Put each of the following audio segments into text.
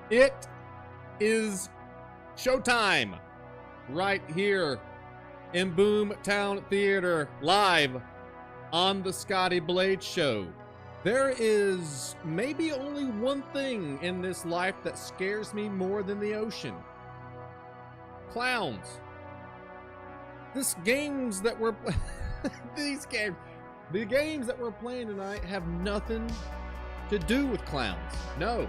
It is showtime right here in Boomtown Theater, live on the Scotty Blade Show. There is maybe only one thing in this life that scares me more than the ocean. Clowns. The games that we're playing tonight have nothing to do with clowns. No.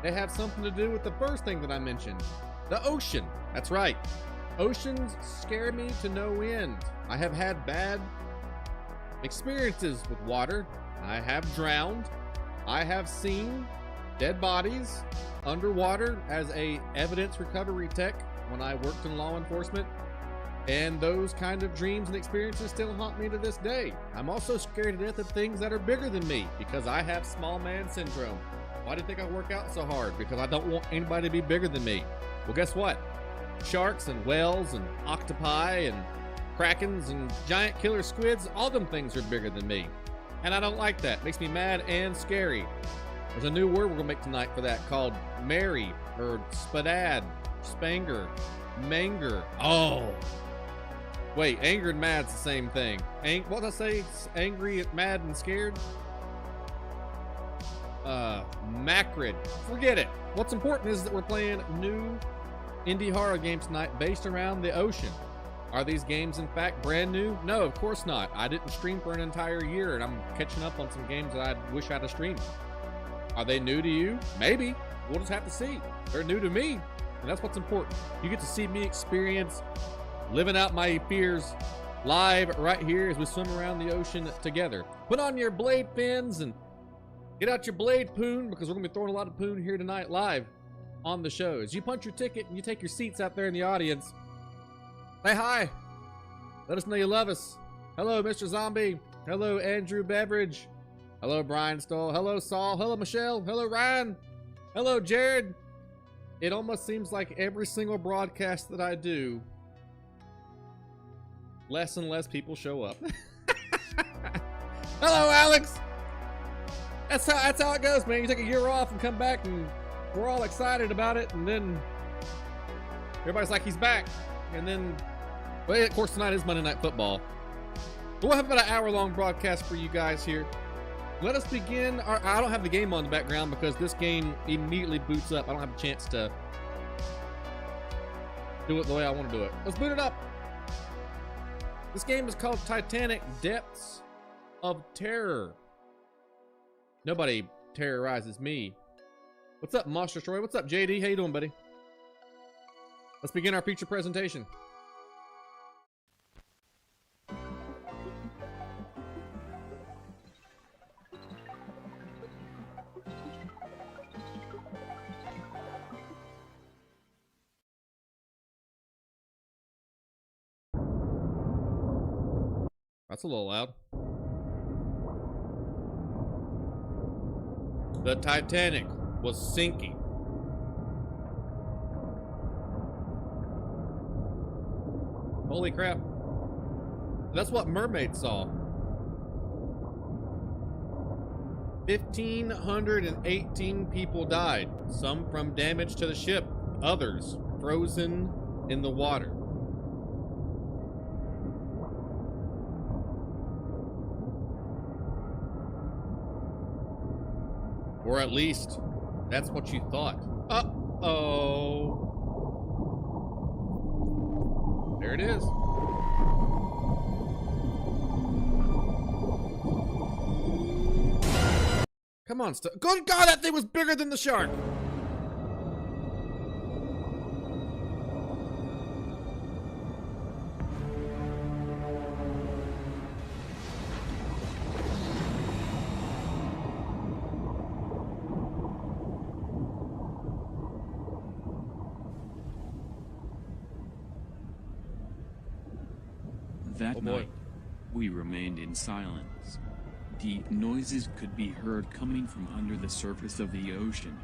They have something to do with the first thing that I mentioned, the ocean. That's right. Oceans scare me to no end. I have had bad experiences with water. I have drowned. I have seen dead bodies underwater as a evidence recovery tech when I worked in law enforcement. And those kind of dreams and experiences still haunt me to this day. I'm also scared to death of things that are bigger than me because I have small man syndrome. Why do you think I work out so hard? Because I don't want anybody to be bigger than me. Well, guess what? Sharks and whales and octopi and krakens and giant killer squids, all them things are bigger than me. And I don't like that. Makes me mad and scary. There's a new word we're gonna make tonight for that called Mary or spadad, spanger, manger. Oh. Wait, anger and mad's the same thing. What did I say? Angry, mad, and scared? Macrid. Forget it. What's important is that we're playing new indie horror games tonight based around the ocean. Are these games in fact brand new? No, of course not. I didn't stream for an entire year and I'm catching up on some games that I wish I'd have streamed. Are they new to you? Maybe. We'll just have to see. They're new to me, and that's what's important. You get to see me experience living out my fears live right here as we swim around the ocean together. Put on your blade fins and get out your blade poon, because we're going to be throwing a lot of poon here tonight live on the show. As you punch your ticket and you take your seats out there in the audience, say hi. Let us know you love us. Hello, Mr. Zombie. Hello, Andrew Beveridge. Hello, Brian Stoll. Hello, Saul. Hello, Michelle. Hello, Ryan. Hello, Jared. It almost seems like every single broadcast that I do, less and less people show up. Hello, Alex. That's how it goes, man. You take a year off and come back and we're all excited about it, and then everybody's like, he's back. And then, well, of course, tonight is Monday Night Football. We'll have about an hour-long broadcast for you guys here. Let us begin. I don't have the game on in the background because this game immediately boots up. I don't have a chance to do it the way I want to do it. Let's boot it up. This game is called Titanic: Depths of Terror. Nobody terrorizes me. What's up, Monster Troy? What's up, JD? How you doing, buddy? Let's begin our feature presentation. That's a little loud. The Titanic was sinking. Holy crap. That's what mermaids saw. 1,518 people died. Some from damage to the ship. Others frozen in the water. Or at least, that's what you thought. Uh-oh. There it is. Come on, good God, that thing was bigger than the shark. That night, we remained in silence. Deep noises could be heard coming from under the surface of the ocean.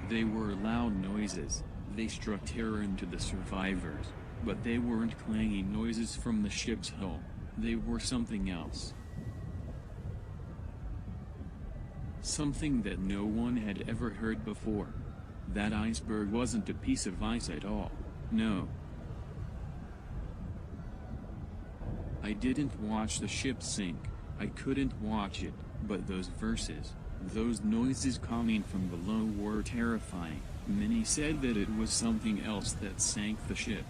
They were loud noises. They struck terror into the survivors, but they weren't clanging noises from the ship's hull. They were something else. Something that no one had ever heard before. That iceberg wasn't a piece of ice at all. No. I didn't watch the ship sink. I couldn't watch it, but those verses, those noises coming from below were terrifying. Many said that it was something else that sank the ship.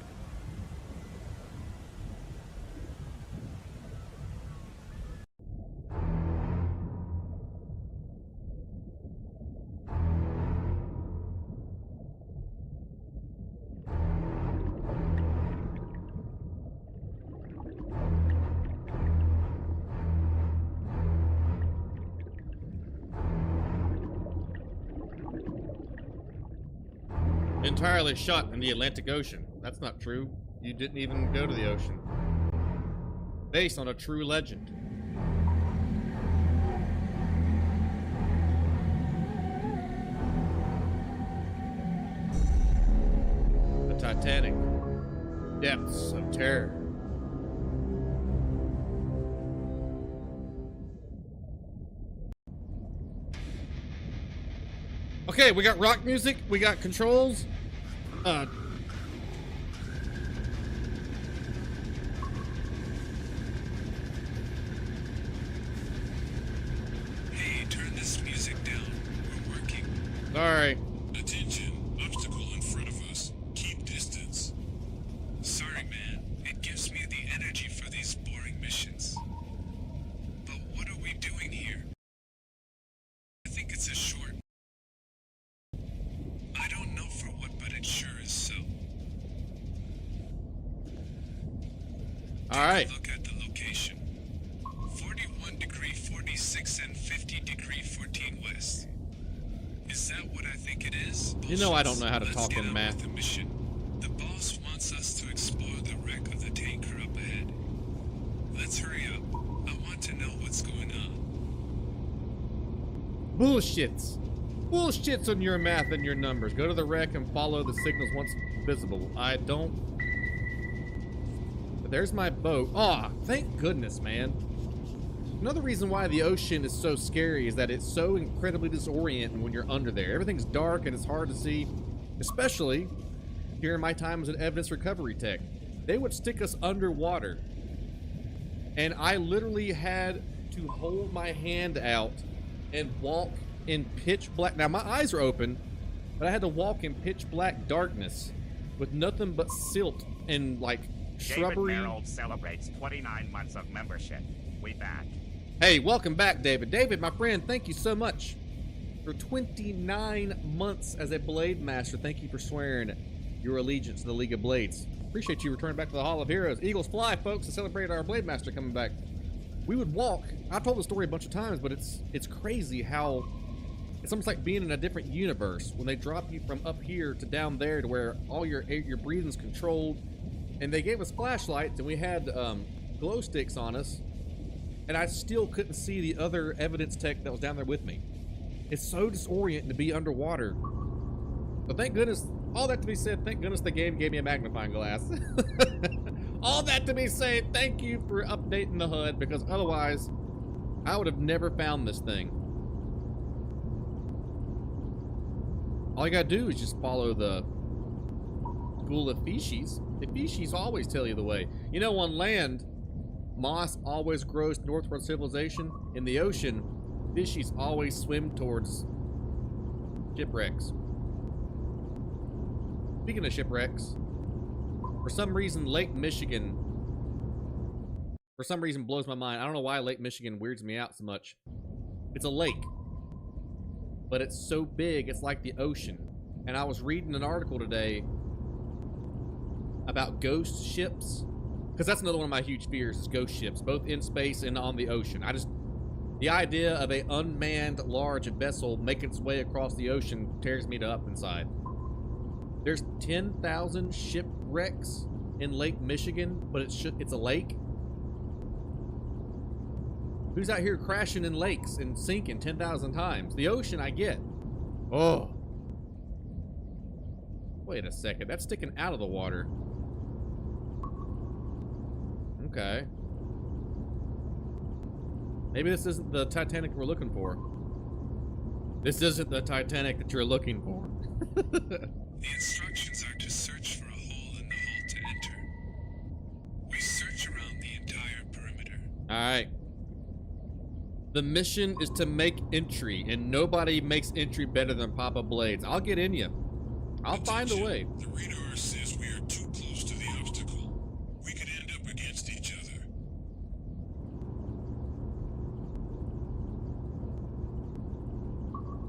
Entirely shot in the Atlantic Ocean. That's not true. You didn't even go to the ocean. Based on a true legend. The Titanic. Depths of terror. Okay, we got rock music, we got controls. Hey, turn this music down. We're working. Sorry. Attention, obstacle in front of us. Keep distance. Sorry, man. It gives me the energy for these boring missions. But what are we doing here? I think it's a short. I don't know for what, but it sure is so. All right. Look at the location. 41 degree 46 and 50 degree 14 west. Is that what I think it is? You know I don't know how to Let's talk get on on math. with the mission. The boss wants us to explore the wreck of the tanker up ahead. Let's hurry up. I want to know what's going on. Bullshits. Bullshits on your math and your numbers. Go to the wreck and follow the signals once visible. I don't. But there's my boat. Aw, thank goodness, man. Another reason why the ocean is so scary is that it's so incredibly disorienting when you're under there. Everything's dark and it's hard to see, especially during my time as an evidence recovery tech. They would stick us underwater, and I literally had to hold my hand out and walk in pitch black. Now, my eyes are open, but I had to walk in pitch black darkness with nothing but silt and, like, shrubbery. David Merrill celebrates 29 months of membership. We back. Hey, welcome back, David. David, my friend, thank you so much for 29 months as a Blade Master. Thank you for swearing your allegiance to the League of Blades. Appreciate you returning back to the Hall of Heroes. Eagles fly, folks, to celebrate our Blade Master coming back. We would walk. I told the story a bunch of times, but it's crazy how it's almost like being in a different universe when they drop you from up here to down there to where all your breathing's controlled. And they gave us flashlights, and we had glow sticks on us, and I still couldn't see the other evidence tech that was down there with me. It's so disorienting to be underwater. But thank goodness, all that to be said, thank goodness the game gave me a magnifying glass. All that to be said, thank you for updating the HUD, because otherwise, I would have never found this thing. All you gotta do is just follow the school of fishes. The fishes always tell you the way. You know, on land, moss always grows northward civilization. In the ocean, fishes always swim towards shipwrecks. Speaking of shipwrecks, for some reason, Lake Michigan, for some reason, blows my mind. I don't know why Lake Michigan weirds me out so much. It's a lake, but it's so big, it's like the ocean. And I was reading an article today about ghost ships, because that's another one of my huge fears, is ghost ships, both in space and on the ocean. The idea of a unmanned large vessel making its way across the ocean tears me up inside. There's 10,000 shipwrecks in Lake Michigan, but it's a lake. Who's out here crashing in lakes and sinking 10,000 times? The ocean, I get. Oh. Wait a second, that's sticking out of the water. Okay. Maybe this isn't the Titanic we're looking for. This isn't the Titanic that you're looking for. The instructions are to search for a hole in the hull to enter. We search around the entire perimeter. Alright. The mission is to make entry, and nobody makes entry better than Papa Blades. I'll get in you. I'll find a way. The radar says we are too close to the obstacle. We could end up against each other.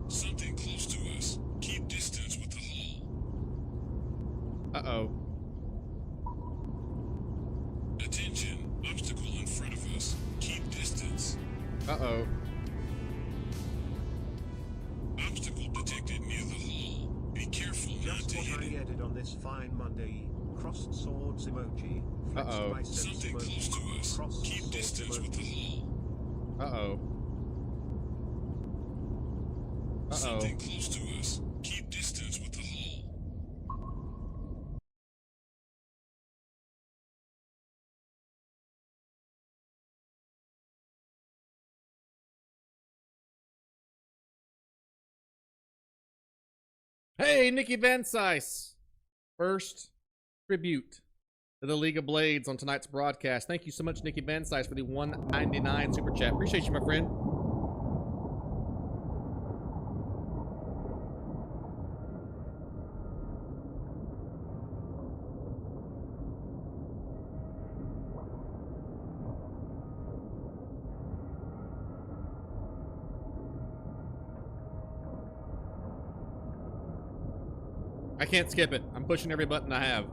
Something close to us. Keep distance with the hull. Uh-oh. Attention. Obstacle in front of us. Keep distance. Uh-oh. Obstacle detected near the hull. Be careful not Just to what hit I it. added on this fine Monday. Crossed swords emoji. Flexed Uh-oh. biceps Something close to emoji. us. Crossed Keep swords distance with the emoji. hull. Uh-oh. Uh-oh. Something close to us. Keep distance with the hull. Hey, Nikki Van Sice. First tribute to the League of Blades on tonight's broadcast. Thank you so much, Nikki Van Sice, for the $1.99 super chat. Appreciate you, my friend. I can't skip it. I'm pushing every button I have.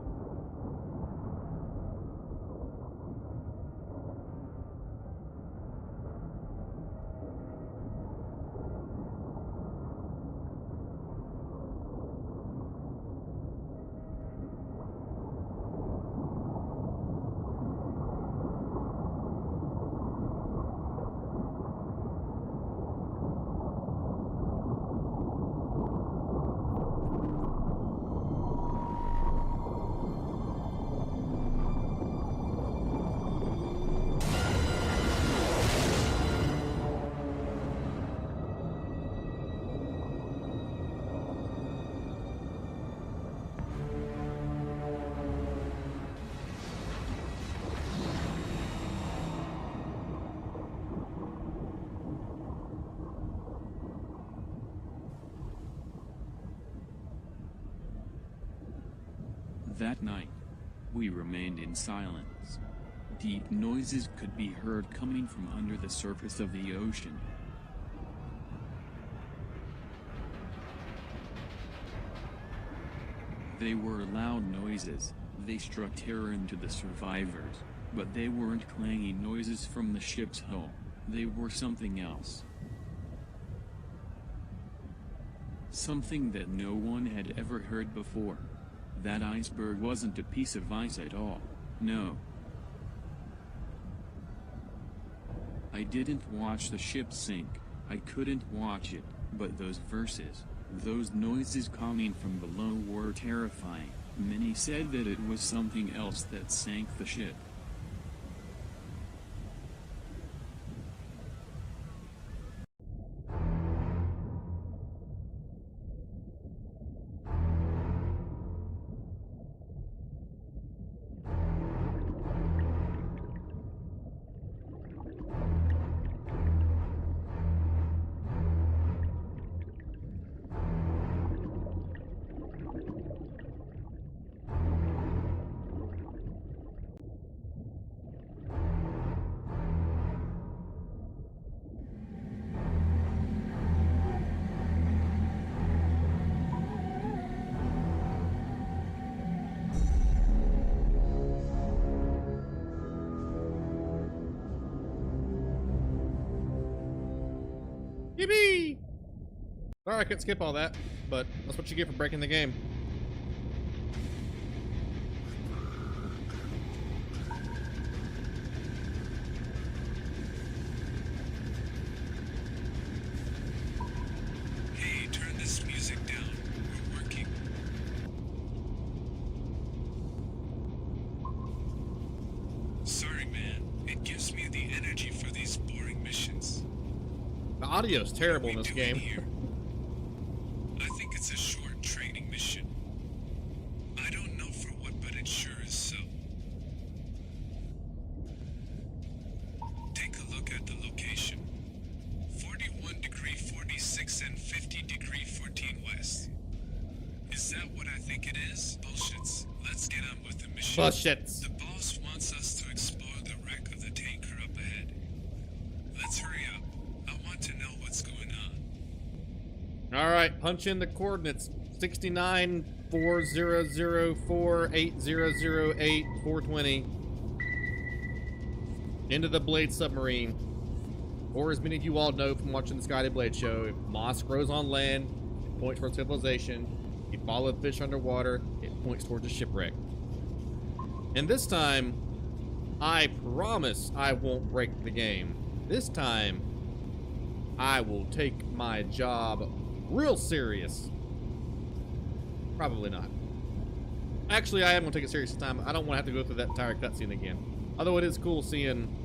That night, we remained in silence. Deep noises could be heard coming from under the surface of the ocean. They were loud noises. They struck terror into the survivors, but they weren't clanging noises from the ship's hull. They were something else. Something that no one had ever heard before. That iceberg wasn't a piece of ice at all. No. I didn't watch the ship sink. I couldn't watch it, but those verses, those noises coming from below were terrifying. Many said that it was something else that sank the ship. Yippee! Sorry I couldn't skip all that, but that's what you get for breaking the game. Hey, turn this music down. We're working. Sorry, man. It gives me the energy for these boring missions. The audio's terrible in What this are we doing game. here? take a look at the location. 41 degree 46 and 50 degree 14 west. Is that what I think it is? Bullshits. Let's get on with the mission. Bullshits. The boss wants us to explore the wreck of the tanker up ahead. Let's hurry up. I want to know what's going on. All right, punch in the coordinates: 69 4004 8008 420 into the Blade submarine. Or as many of you all know from watching the Scotty Blade show, if moss grows on land, it points towards civilization. You follow fish underwater, it points towards a shipwreck. And this time, I promise I won't break the game. This time, I will take my job real serious. Probably not. Actually, I am going to take it serious this time. I don't want to have to go through that entire cutscene again. Although it is cool seeing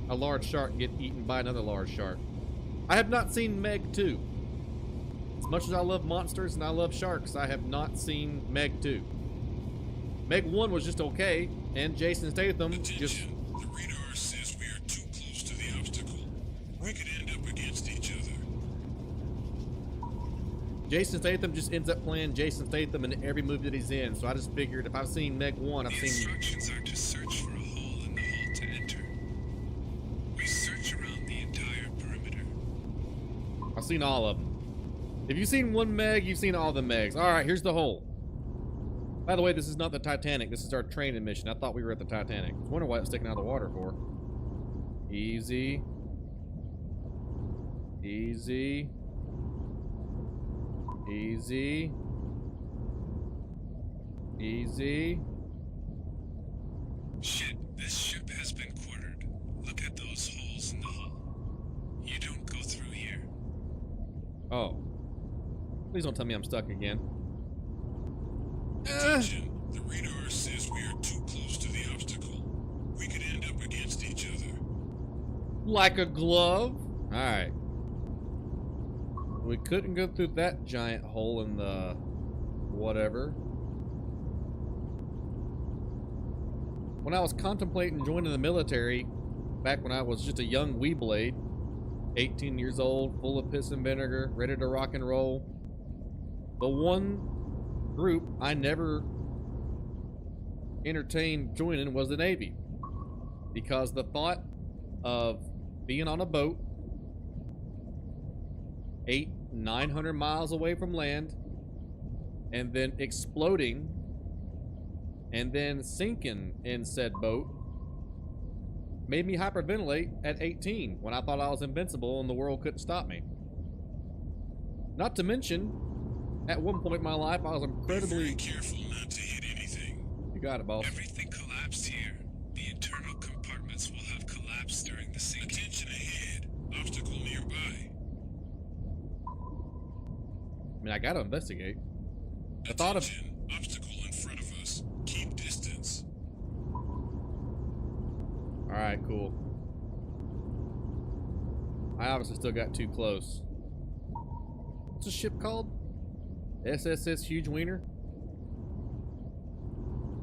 a large shark get eaten by another large shark. I have not seen Meg 2. As much as I love monsters and I love sharks, I have not seen Meg 2. Meg 1 was just okay, and Jason Statham just... Attention. The radar says we are too close to the obstacle. We could end up against each other. Jason Statham just ends up playing Jason Statham in every movie that he's in, so I just figured if I've seen Meg 1, I've The seen... instructions are to search for a hole in the hull to enter. We search around the entire perimeter. I've seen all of them. If you've seen one Meg, you've seen all the Megs. Alright, here's the hole. By the way, this is not the Titanic. This is our training mission. I thought we were at the Titanic. I wonder why it's sticking out of the water for. Easy. Easy. Easy. Easy. Shit, this ship has been quartered. Look at those holes in the hull. You don't go through here. Oh. Please don't tell me I'm stuck again. Attention. The radar says we are too close to the obstacle. We could end up against each other. Like a glove? Alright. We couldn't go through that giant hole in the... whatever. When I was contemplating joining the military, back when I was just a young wee blade, 18 years old, full of piss and vinegar, ready to rock and roll, the one group I never entertained joining was the Navy. Because the thought of being on a boat 800-900 miles away from land and then exploding and then sinking in said boat made me hyperventilate at 18 when I thought I was invincible and the world couldn't stop me. Not to mention, at one point in my life, I was Be incredibly... very careful not to hit anything. You got it, boss. Everything collapsed here. The internal compartments will have collapsed during the sinking. Attention ahead. Obstacle nearby. I mean, I gotta investigate. The thought of... Attention. Obstacle in front of us. Keep distance. Alright, cool. I obviously still got too close. What's the ship called? SSS Huge Wiener?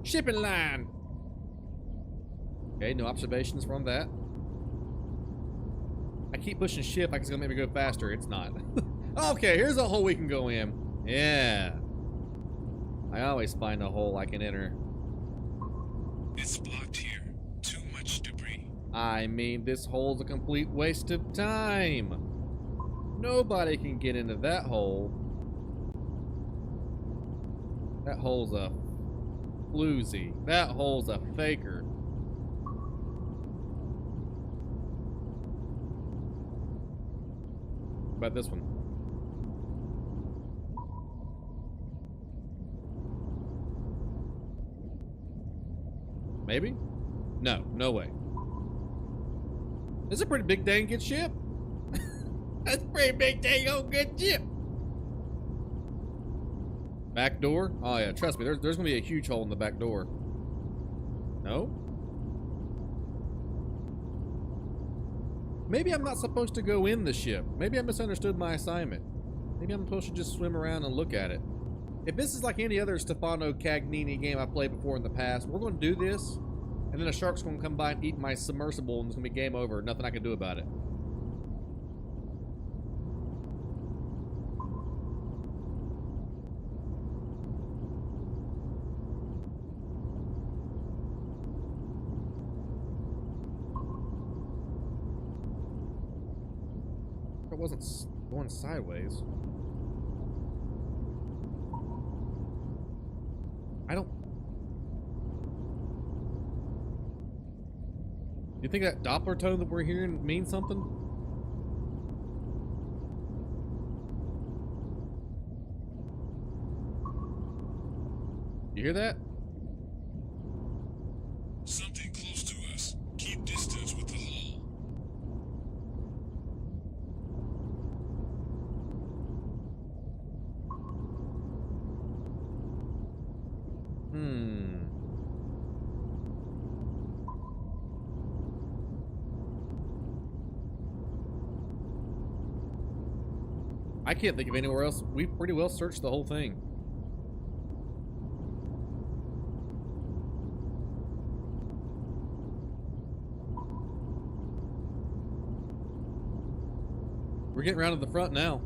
Shipping line! Okay, no observations from that. I keep pushing shift like it's gonna make me go faster. It's not. Okay, here's a hole we can go in. Yeah. I always find a hole I can enter. It's blocked here. Too much debris. I mean, this hole's a complete waste of time. Nobody can get into that hole. That hole's a floozy. That hole's a faker. What about this one? Maybe? No, no way. This is a pretty big dang good ship. That's a pretty big dang old good ship. Back door? Oh yeah, trust me, there's gonna be a huge hole in the back door. No? Maybe I'm not supposed to go in the ship. Maybe I misunderstood my assignment. Maybe I'm supposed to just swim around and look at it. If this is like any other Stefano Cagnini game I played before in the past, we're going to do this, And then a shark's gonna come by and eat my submersible, and it's gonna be game over. Nothing I can do about it. It wasn't going sideways. I don't... You think that Doppler tone that we're hearing means something? You hear that? Something close to us. Keep distance with the hull. I can't think of anywhere else. We pretty well searched the whole thing. We're getting around to the front now.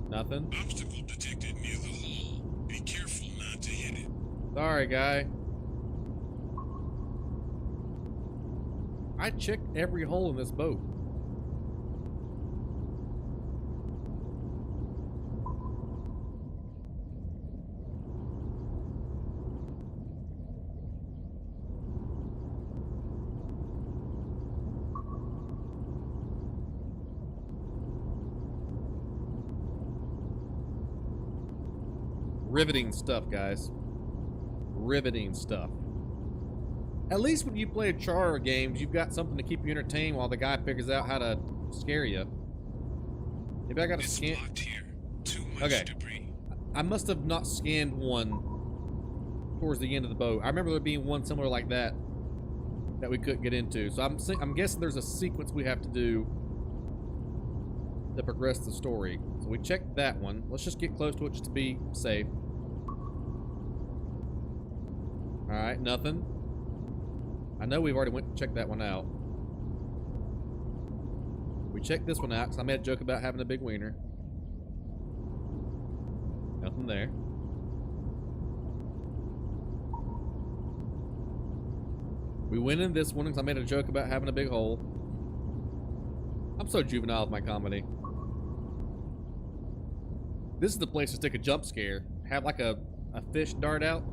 Nothing. Obstacle detected near the hull. Be careful not to hit it. Sorry, guy. I checked every hole in this boat. Riveting stuff, guys. Riveting stuff. At least when you play Char games, you've got something to keep you entertained while the guy figures out how to scare you. Maybe I gotta scan. Blocked here. Too much debris. I must have not scanned one towards the end of the boat. I remember there being one similar like that that we couldn't get into. So I'm guessing there's a sequence we have to do to progress the story. So we checked that one. Let's just get close to it just to be safe. Alright, nothing. I know we've already went and checked that one out. We checked this one out because I made a joke about having a big wiener. Nothing there. We went in this one because I made a joke about having a big hole. I'm so juvenile with my comedy. This is the place to take a jump scare. Have like a fish dart out.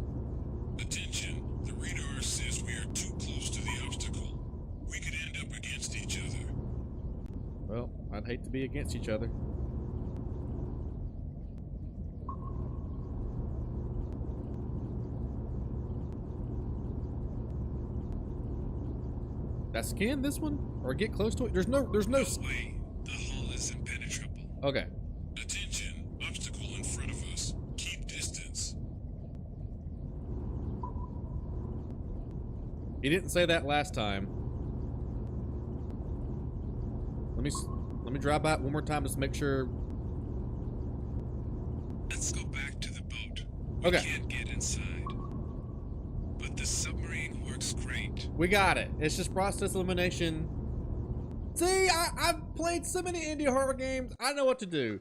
Attention. The radar says we are too close to the obstacle. We could end up against each other. Well, I'd hate to be against each other. That scan this one? Or get close to it? There's no No way. The hull is impenetrable. Okay. Attention. Obstacle in front of us. Keep distance. He didn't say that last time. Let me drive by it one more time just to make sure. Let's go back to the boat. Okay. We can't get inside. But the submarine works great. We got it. It's just process elimination. See, I've played so many indie horror games. I know what to do.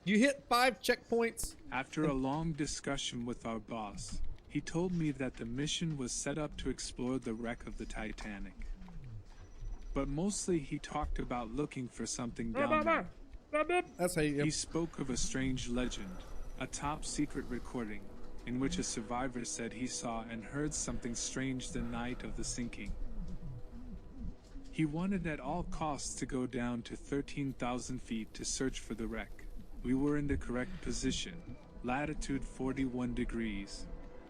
You hit 5 checkpoints. After a long discussion with our boss, he told me that the mission was set up to explore the wreck of the Titanic. But mostly he talked about looking for something down there. That's how you... He spoke of a strange legend, a top secret recording, in which a survivor said he saw and heard something strange the night of the sinking. He wanted at all costs to go down to 13,000 feet to search for the wreck. We were in the correct position, latitude 41 degrees,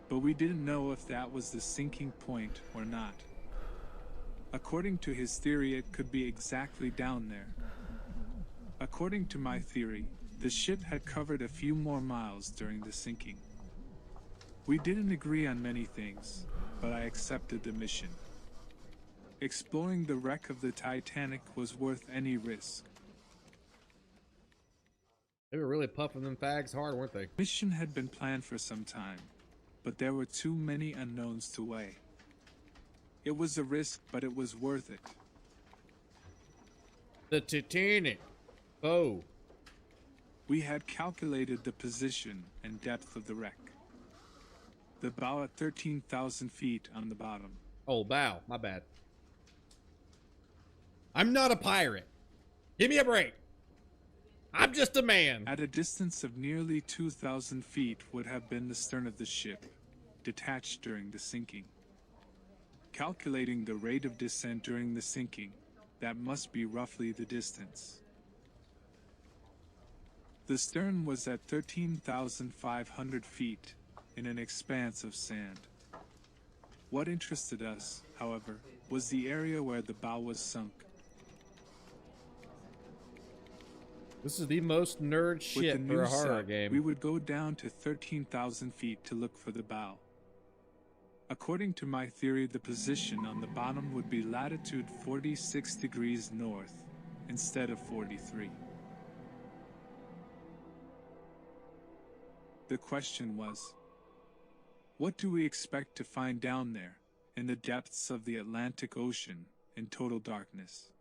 but we didn't know if that was the sinking point or not. According to his theory, it could be exactly down there. According to my theory, the ship had covered a few more miles during the sinking. We didn't agree on many things, but I accepted the mission. exploring the wreck of the Titanic was worth any risk. They were really puffing them fags hard, weren't they? Mission had been planned for some time, but there were too many unknowns to weigh. It was a risk, but it was worth it. The Titanic. Oh. We had calculated the position and depth of the wreck. The bow at 13,000 feet on the bottom. Oh, bow. My bad. I'm not a pirate. Give me a break. I'm just a man. At a distance of nearly 2,000 feet would have been the stern of the ship, detached during the sinking. Calculating the rate of descent during the sinking, that must be roughly the distance. The stern was at 13,500 feet in an expanse of sand. What interested us, however, was the area where the bow was sunk. This is the most nerd shit for a horror game. We would go down to 13,000 feet to look for the bow. According to my theory, the position on the bottom would be latitude 46 degrees north instead of 43. The question was, what do we expect to find down there in the depths of the Atlantic Ocean in total darkness,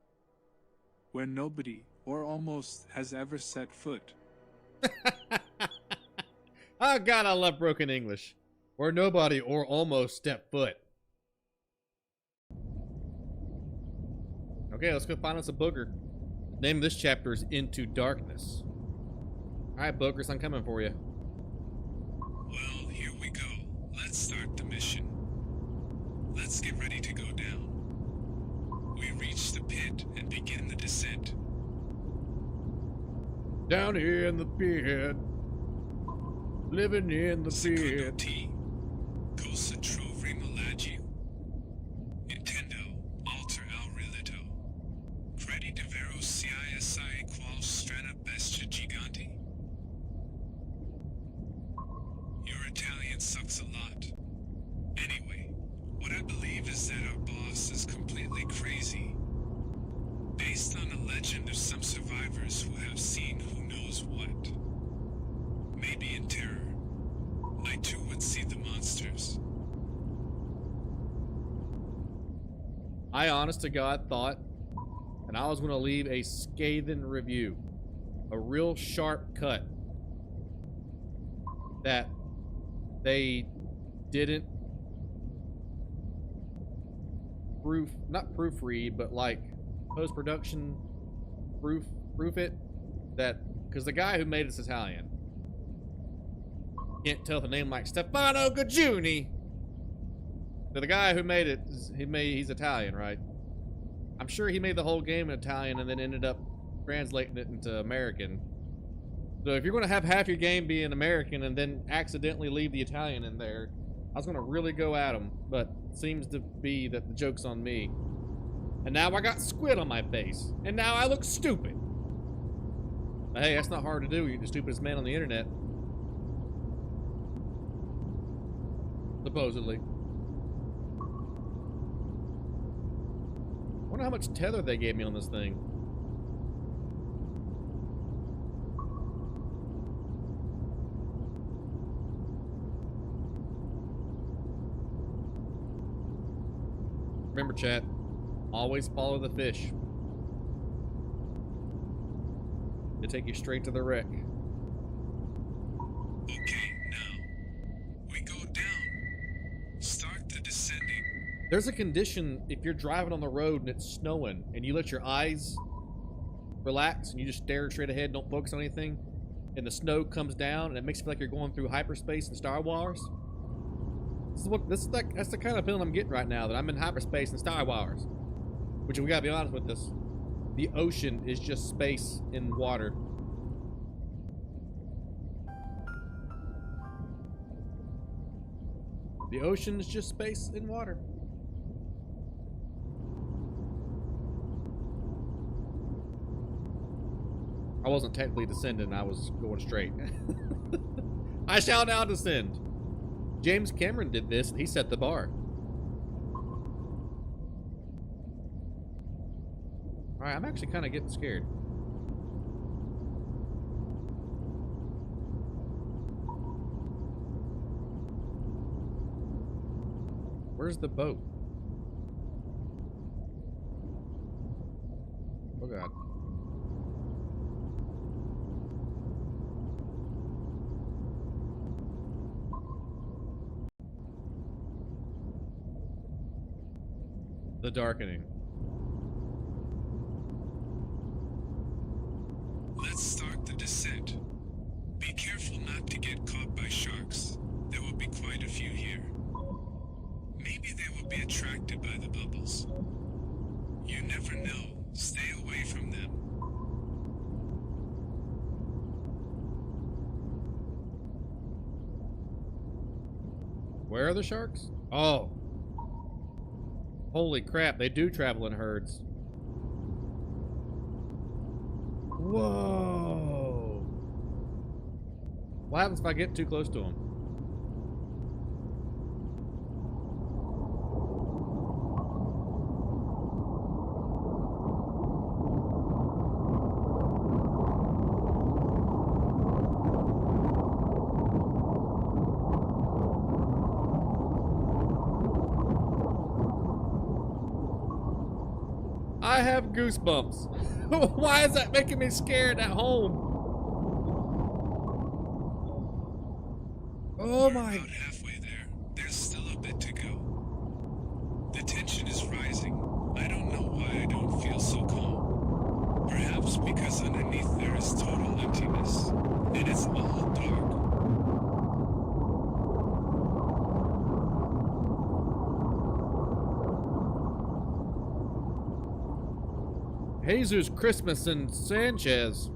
where nobody or almost has ever set foot? Oh God, I love broken English. Where nobody or almost stepped foot. Okay, let's go find us a booger. The name of this chapter is Into Darkness. Alright, boogers, I'm coming for you. Well, here we go. Let's start the mission. Let's get ready to go down. We reach the pit and begin the descent. Down here in the pit. Living in the Secundo pit. T. Cosa trovremo laggiù. Intendo alter al relito. Credi davvero sia assai qual strana bestia gigante? Your Italian sucks a lot. Anyway, what I believe is that our boss is completely crazy. Based on a legend of some survivors who have seen who knows what. Maybe in terror, I too would see the monsters. I honest to God thought, and I was going to leave a scathing review, a real sharp cut, that they didn't not proofread, but like post-production proof it, that, because the guy who made it's Italian. Can't tell the name like Stefano Gagiuni. The guy who made it, he's Italian, right? I'm sure he made the whole game in Italian and then ended up translating it into American. So if you're going to have half your game being American and then accidentally leave the Italian in there, I was going to really go at him, but it seems to be that the joke's on me. And now I got squid on my face, and now I look stupid. But hey, that's not hard to do. You're the stupidest man on the internet. Supposedly. Wonder how much tether they gave me on this thing. Remember, chat, always follow the fish. They take you straight to the wreck. Okay, now, we go down. Start the descending. There's a condition if you're driving on the road and it's snowing and you let your eyes relax and you just stare straight ahead, don't focus on anything, and the snow comes down and it makes you feel like you're going through hyperspace in Star Wars. That's the kind of feeling I'm getting right now, that I'm in hyperspace in Star Wars. Which, we gotta be honest with this, the ocean is just space in water. The ocean is just space in water. I wasn't technically descending, I was going straight. I shall now descend. James Cameron did this, and he set the bar. Alright, I'm actually kind of getting scared. Where's the boat? Oh god. The darkening. Let's start the descent. Be careful not to get caught by sharks. There will be quite a few here. Maybe they will be attracted by the bubbles. You never know. Stay away from them. Where are the sharks? Oh. Holy crap, they do travel in herds. Whoa. What happens if I get too close to them? I have goosebumps. Why is that making me scared at home? Oh We're my. about halfway there. There's still a bit to go. The tension is rising. I don't know why I don't feel so calm. Perhaps because underneath there is total emptiness. And it's all dark. Jesus Christmas and Sanchez.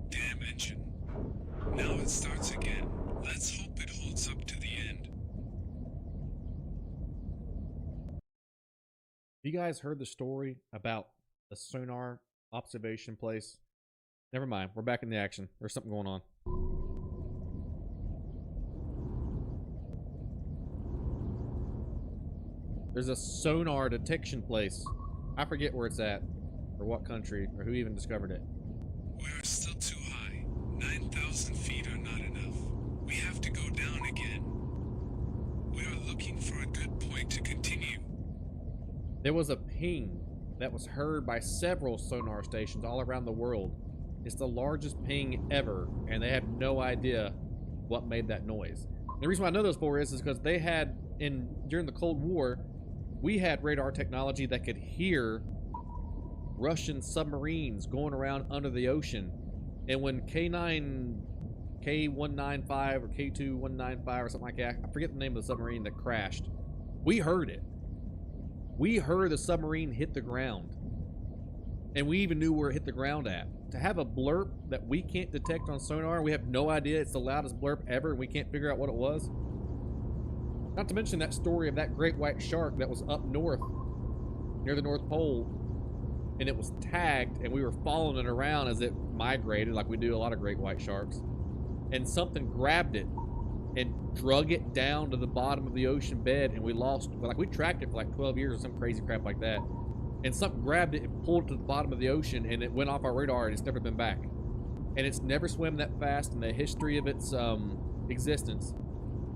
Damn engine. Now it starts again. Let's hope it holds up to the end. You guys heard the story about the sonar observation place? Never mind. We're back in the action. There's something going on. There's a sonar detection place. I forget where it's at, or what country, or who even discovered it. We are still too high. 9,000 feet are not enough. We have to go down again. We are looking for a good point to continue. There was a ping that was heard by several sonar stations all around the world. It's the largest ping ever, and they have no idea what made that noise. The reason why I know those four is because they had, during the Cold War, we had radar technology that could hear Russian submarines going around under the ocean. And when K195 or K2195 or something like that, I forget the name of the submarine that crashed, we heard it. We heard the submarine hit the ground. And we even knew where it hit the ground at. To have a blurp that we can't detect on sonar, we have no idea it's the loudest blurp ever, and we can't figure out what it was. Not to mention that story of that great white shark that was up north, near the North Pole, and it was tagged, and we were following it around as it migrated, like we do a lot of great white sharks. And something grabbed it and drug it down to the bottom of the ocean bed, and we lost, like we tracked it for like 12 years or some crazy crap like that. And something grabbed it and pulled it to the bottom of the ocean, and it went off our radar, and it's never been back. And it's never swam that fast in the history of its existence.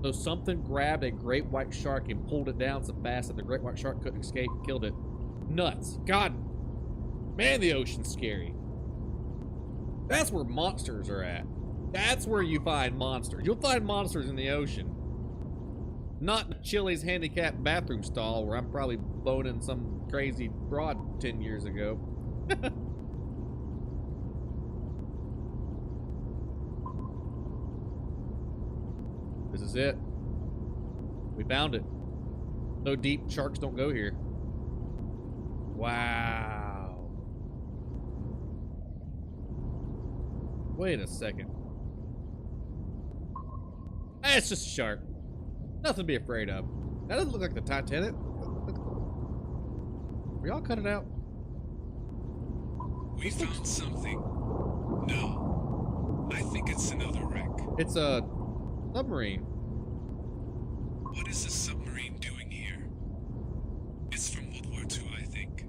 So something grabbed a great white shark and pulled it down so fast that the great white shark couldn't escape and killed it. Nuts. God, man, the ocean's scary. That's where monsters are at. That's where you find monsters. You'll find monsters in the ocean. Not in Chili's handicapped bathroom stall where I'm probably boning some crazy broad 10 years ago. This is it. We found it. So deep, sharks don't go here. Wow. Wait a second. It's just a shark. Nothing to be afraid of. That doesn't look like the Titanic. We all cut it out. We found something. No. I think it's another wreck. It's a submarine. What is a submarine doing here? It's from World War II, I think.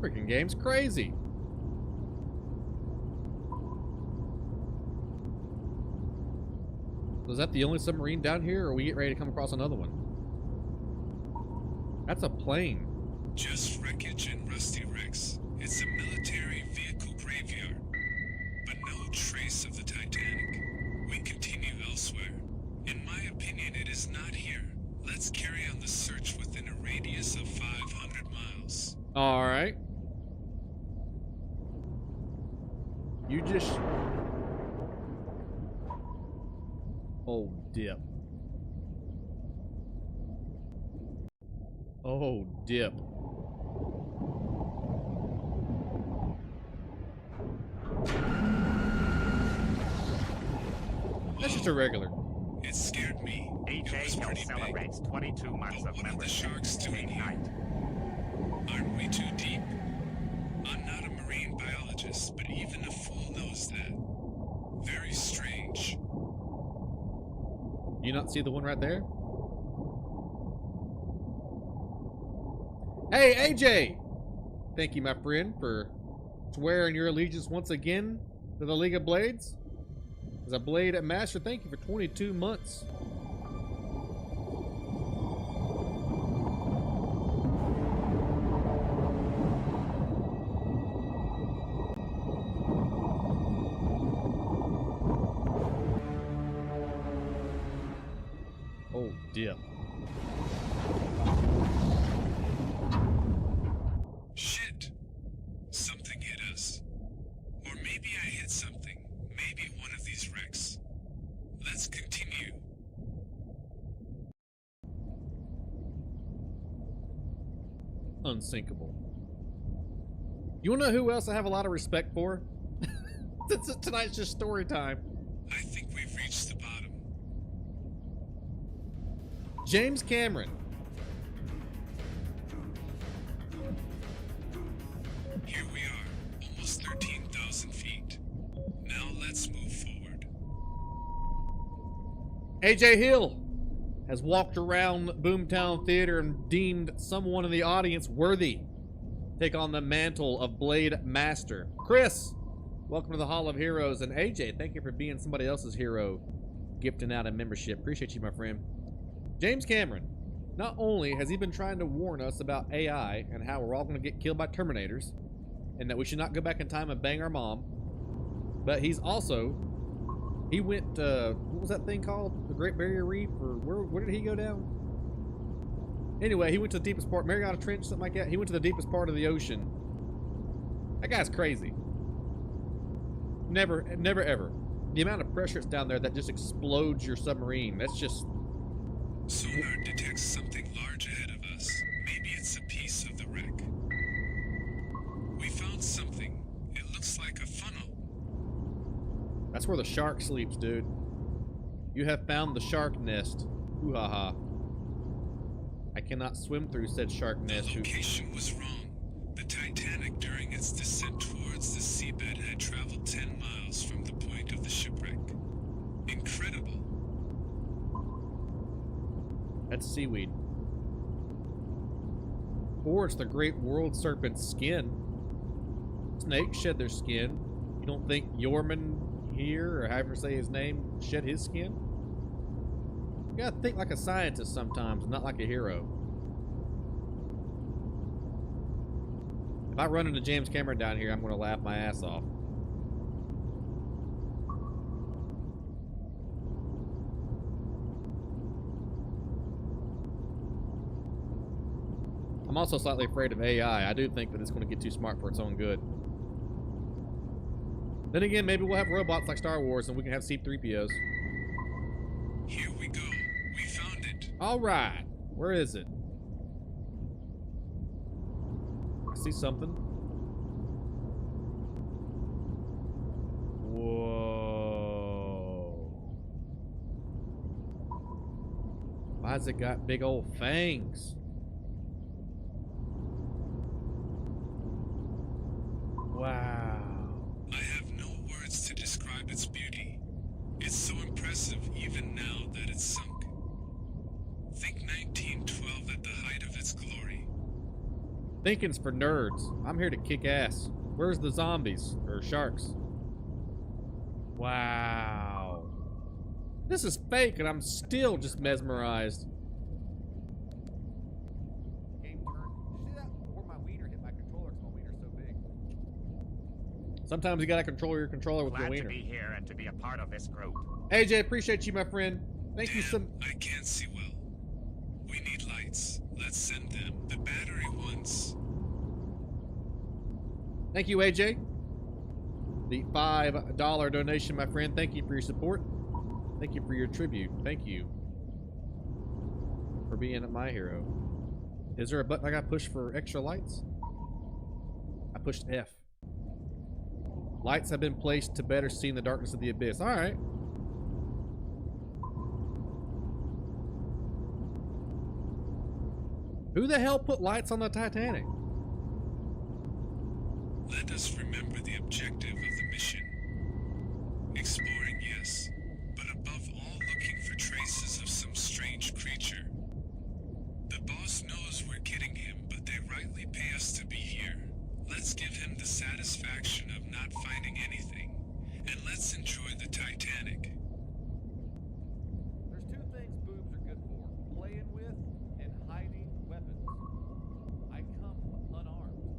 Freaking game's crazy. Was that the only submarine down here, or are we getting ready to come across another one? That's a plane. Just wreckage and rusty wrecks. It's a military vehicle graveyard. But no trace of the Titanic. We continue elsewhere. In my opinion, it is not here. Let's carry on the search within a radius of 500 miles. Alright. You just... Oh, dip. Oh, dip. That's just a regular. It scared me. It was HUNTS pretty big. celebrates 22 months But of what are the membership. sharks doing here? Ignite. Aren't we too deep? I'm not a marine biologist, but even a fool knows that. Very strange. You not see the one right there? Hey, AJ! Thank you, my friend, for swearing your allegiance once again to the League of Blades. As a Blade Master, thank you for 22 months. Oh, dip. Shit! Something hit us. Or maybe I hit something. Maybe one of these wrecks. Let's continue. Unsinkable. You wanna know who else I have a lot of respect for? Tonight's just story time. I think we've reached the bottom. James Cameron. Here we are, almost 13,000 feet. Now let's move forward. AJ Hill has walked around Boomtown Theater and deemed someone in the audience worthy to take on the mantle of Blade Master. Chris, welcome to the Hall of Heroes. And AJ, thank you for being somebody else's hero, gifting out a membership. Appreciate you, my friend. James Cameron, not only has he been trying to warn us about AI and how we're all going to get killed by Terminators, and that we should not go back in time and bang our mom, but he went, what was that thing called? The Great Barrier Reef? Or where did he go down? Anyway, he went to the deepest part, Mariana Trench, something like that. He went to the deepest part of the ocean. That guy's crazy. Never, ever. The amount of pressure that's down there that just explodes your submarine, that's just... Sonar detects something large ahead of us. Maybe it's a piece of the wreck. We found something. It looks like a funnel. That's where the shark sleeps, dude. You have found the shark nest. Ooh-ha-ha. I cannot swim through said shark nest. The location was wrong. The Titanic, during its descent towards the seabed, had traveled 10 miles from the point of the shipwreck. Incredible. That's seaweed. Or it's the great world serpent's skin. Snakes shed their skin. You don't think Yorman here, or however you say his name, shed his skin? You gotta think like a scientist sometimes, not like a hero. If I run into James Cameron down here, I'm gonna laugh my ass off. I'm also slightly afraid of AI. I do think that it's going to get too smart for its own good. Then again, maybe we'll have robots like Star Wars and we can have C-3POs. Here we go. We found it. All right. Where is it? I see something. Whoa. Why's it got big old fangs? Wow. I have no words to describe its beauty. It's so impressive even now that it's sunk. Think 1912 at the height of its glory. Thinking's for nerds. I'm here to kick ass. Where's the zombies? Or sharks? Wow. This is fake and I'm still just mesmerized. Game turned. Did you see that? Before my wiener hit my controller because my wiener's so big. Sometimes you gotta control your controller with your Glad wiener. to be here and to be a part of this group. AJ, appreciate you, my friend. Thank you so. I can't see well. We need lights. Let's send them. The battery ones. Thank you, AJ. The $5 donation, my friend. Thank you for your support. Thank you for your tribute. Thank you for being my hero. Is there a button I got to push for extra lights? I pushed F. Lights have been placed to better see in the darkness of the abyss. All right. Who the hell put lights on the Titanic? Let us remember the objective of the mission. Exploring, yes, but above all looking for traces of some strange creature. The boss knows we're kidding him, but they rightly pay us to be here. Let's give him the satisfaction of not finding anything, and let's enjoy the Titanic. There's two things boobs are good for: playing with and hiding weapons. I come unarmed.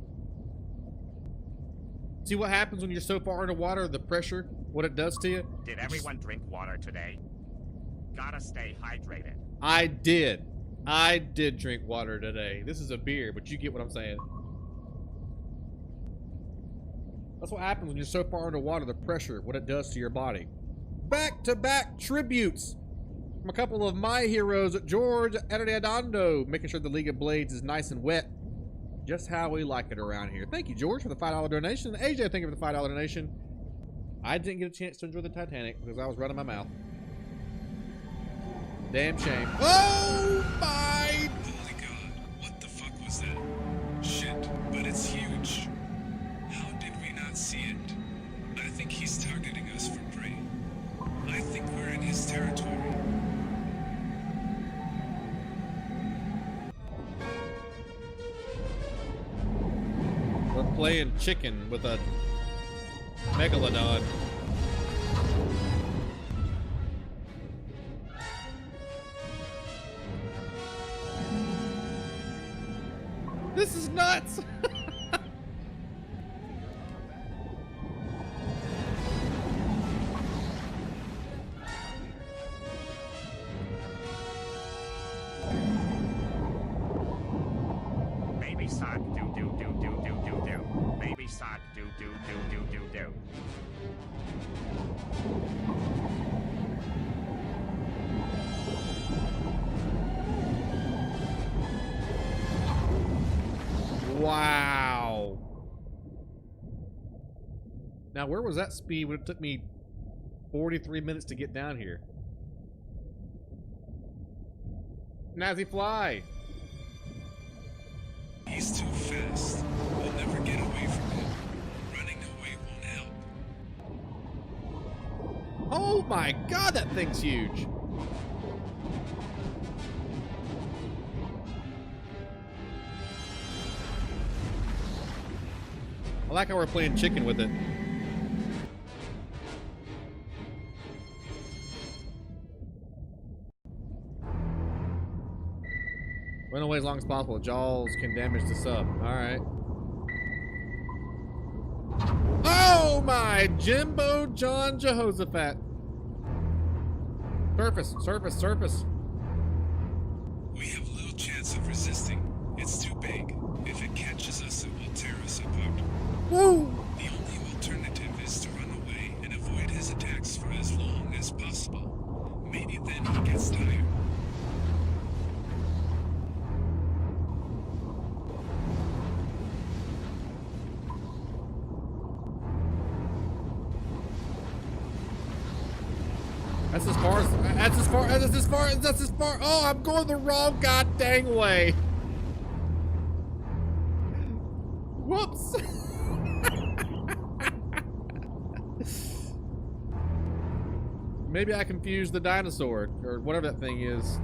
See what happens when you're so far underwater, the pressure, what it does to you? Did everyone drink water today? Gotta stay hydrated. I did. I did drink water today. This is a beer, but you get what I'm saying. That's what happens when you're so far underwater, the pressure, what it does to your body. Back-to-back tributes from a couple of my heroes, George Arredondo, making sure the League of Blades is nice and wet. Just how we like it around here. Thank you, George, for the $5 donation. AJ, thank you for the $5 donation. I didn't get a chance to enjoy the Titanic because I was running my mouth. Damn shame. Oh my! Holy God, what the fuck was that? Shit, but it's huge. How did we not see it? I think he's targeting us for prey. I think we're in his territory. We're playing chicken with a megalodon. This is nuts! Baby sock do do do do do do do. Baby sock do do do do do do. Wow. Now, where was that speed when it took me 43 minutes to get down here? Nazi fly. He's too fast. We'll never get away from him. Running away won't help. Oh my God, that thing's huge. I like how we're playing chicken with it. Run away as long as possible. Jaws can damage the sub. Alright. Oh my Jimbo John Jehoshaphat. Surface, surface, surface. We have little chance of resisting. It's too big. If it catches us, it will tear us apart. Woo! The only alternative is to run away and avoid his attacks for as long as possible. Maybe then he gets tired. That's as far as, that's as far, that's as far, that's as far. Oh, I'm going the wrong god dang way. Whoops. Maybe I confused the dinosaur or whatever that thing is.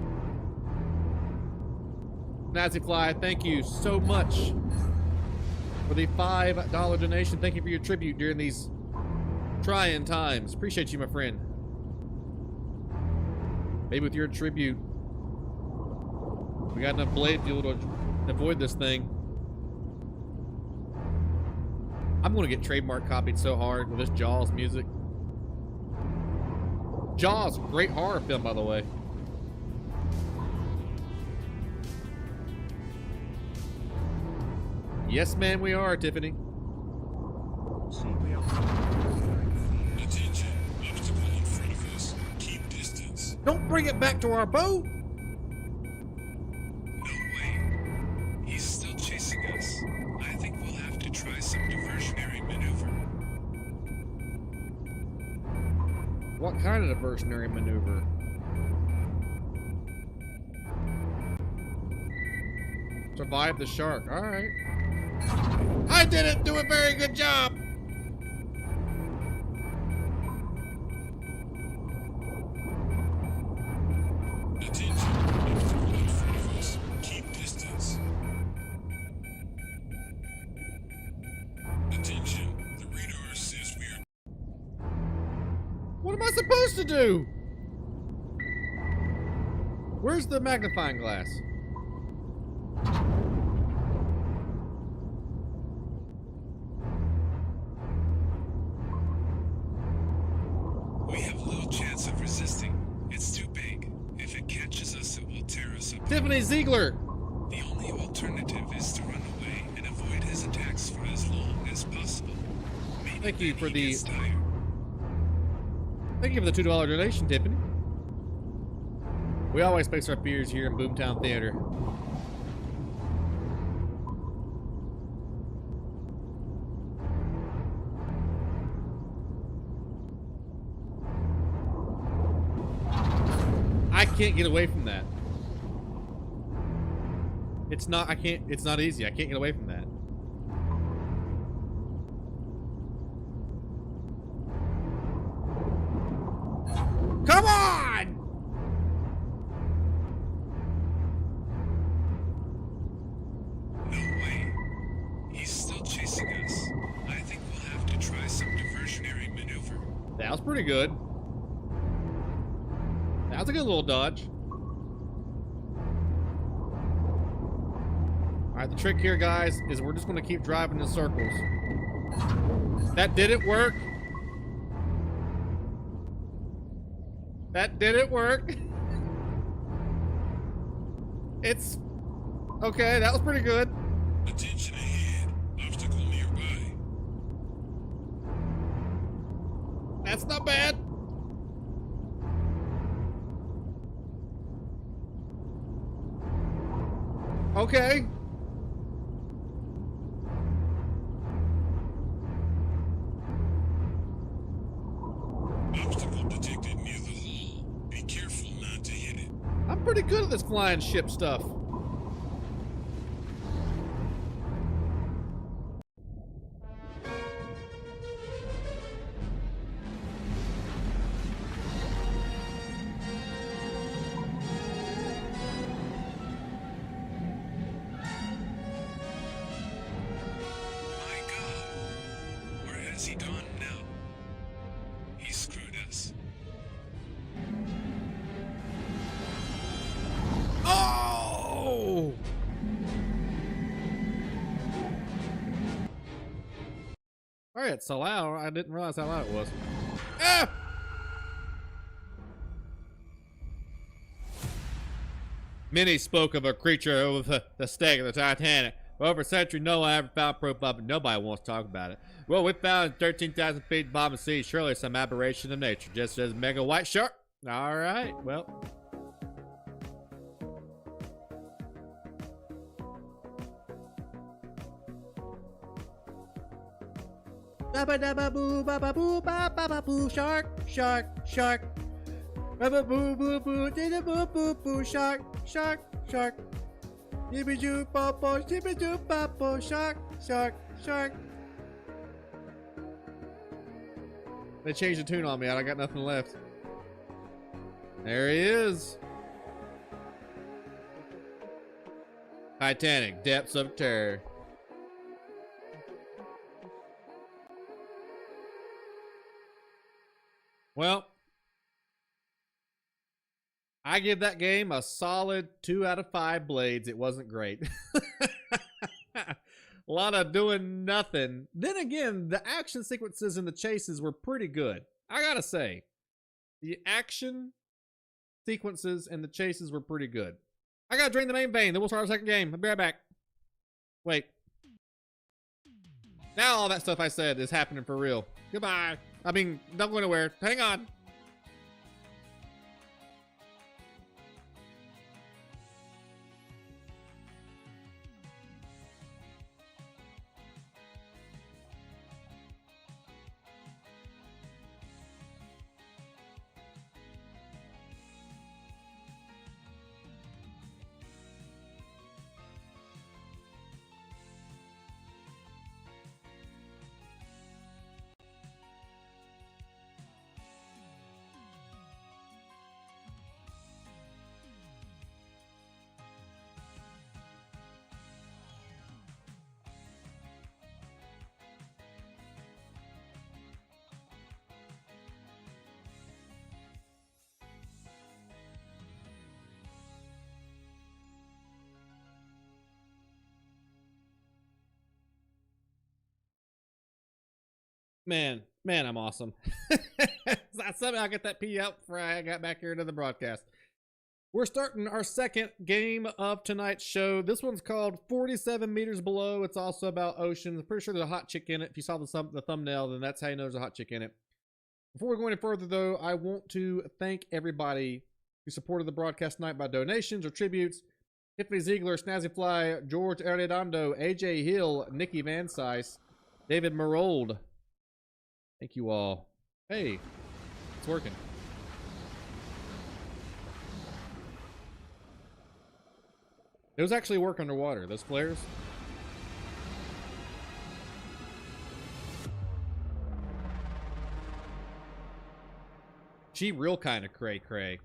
Nazi Fly, thank you so much for the $5 donation. Thank you for your tribute during these trying times. Appreciate you, my friend. Maybe with your tribute, we got enough blade fuel to avoid this thing. I'm gonna get trademark copied so hard with this Jaws music. Jaws, great horror film, by the way. Yes, ma'am, we are, Tiffany. See, we are. Attention, obstacle in front of us. Keep distance. Don't bring it back to our boat. No way. He's still chasing us. I think we'll have to try some diversionary maneuver. What kind of diversionary maneuver? Survive the shark. All right. I didn't do a very good job. Attention, obstacle in front of us. Keep distance. Attention, the radar says we are. What am I supposed to do? Where's the magnifying glass? We have little chance of resisting. It's too big. If it catches us, it will tear us apart. Tiffany Ziegler. The only alternative is to run away and avoid his attacks for as long as possible. Maybe Thank you when for he the- gets tired. Thank you for the $2 donation, Tiffany. We always face our fears here in Boomtown Theater. I can't get away from that. It's not, I can't, it's not easy. I can't get away from that. Come on! No way. He's still chasing us. I think we'll have to try some diversionary maneuver. That was pretty good. That was a good little dodge. Alright, the trick here, guys, is we're just going to keep driving in circles. That didn't work. That didn't work. It's... Okay, that was pretty good. Attention ahead. Obstacle nearby. That's not bad. Okay. Obstacle detected near the hull. Be careful not to hit it. I'm pretty good at this flying ship stuff. My God. Where has he gone now? He screwed us. Oh! All right, so loud. I didn't realize how loud it was. Ah! Many spoke of a creature over the stake of the Titanic. For over a century, no one ever found proof of it. Nobody wants to talk about it. Well, we found 13,000 feet bottom of the sea. Surely some aberration of nature, just as mega white shark. All right, well. Ba ba da ba boo, ba ba boo, ba ba ba boo. Shark, shark, shark. Boo boo boo boo, did a boo boo boo, shark, shark, shark. Yippee joo popo, yippee joo popo, shark, shark, shark. They changed the tune on me. I got nothing left. There he is. Titanic, Depths of Terror. Well, I give that game a solid 2 out of 5 blades. It wasn't great. A lot of doing nothing. Then again, the action sequences and the chases were pretty good. I gotta say, the action sequences and the chases were pretty good. I gotta drain the main vein, then we'll start our second game. I'll be right back. Wait. Now all that stuff I said is happening for real. Goodbye. I mean, don't go anywhere. Hang on. Man, I'm awesome. Somehow I got that pee out before I got back here to the broadcast. We're starting our second game of tonight's show. This one's called 47 Meters Below. It's also about oceans. I'm pretty sure there's a hot chick in it. If you saw the thumbnail, then that's how you know there's a hot chick in it. Before we go any further, though, I want to thank everybody who supported the broadcast tonight by donations or tributes. Tiffany Ziegler, Snazzy Fly, George Arredondo, AJ Hill, Nikki Van Sice, David Marold. Thank you all. Hey, it's working. Those actually work underwater, those flares. She real kind of cray.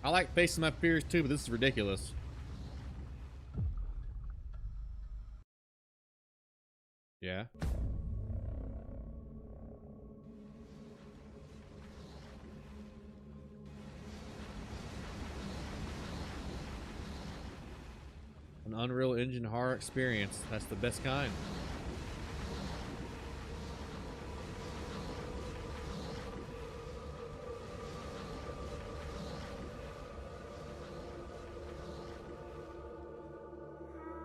I like facing my fears too, but this is ridiculous. Yeah. An Unreal Engine horror experience. That's the best kind.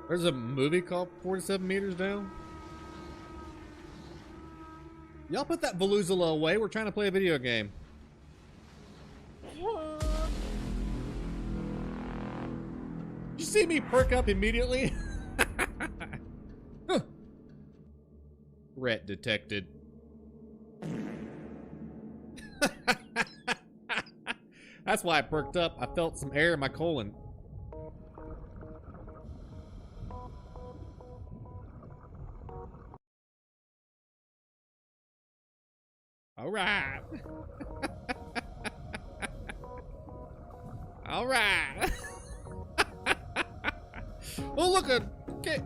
There's a movie called 47 Meters Down. Y'all put that Veluzela away. We're trying to play a video game. You see me perk up immediately? Threat detected. That's why I perked up. I felt some air in my colon. All right. All right. Oh, look at. Okay.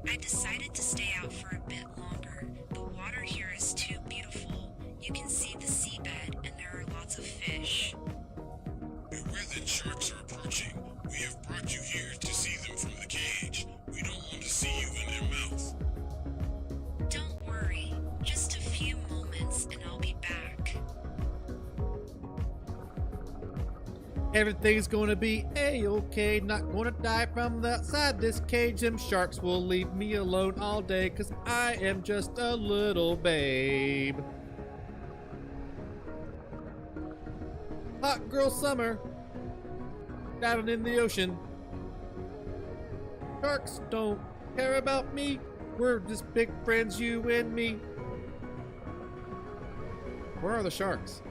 I decided to stay out for a bit longer. The water here is too beautiful. You can see the seabed, and there are lots of fish. Beware that sharks are approaching. We have brought you here to see them from the cage. We don't want to see you in their mouth. Don't worry. Just a few moments, and I'll be back. Everything's gonna be a-okay. Not gonna die from the outside this cage. Them sharks will leave me alone all day, 'cause I am just a little babe. Hot girl summer down in the ocean. Sharks don't care about me. We're just big friends, you and me. Where are the sharks?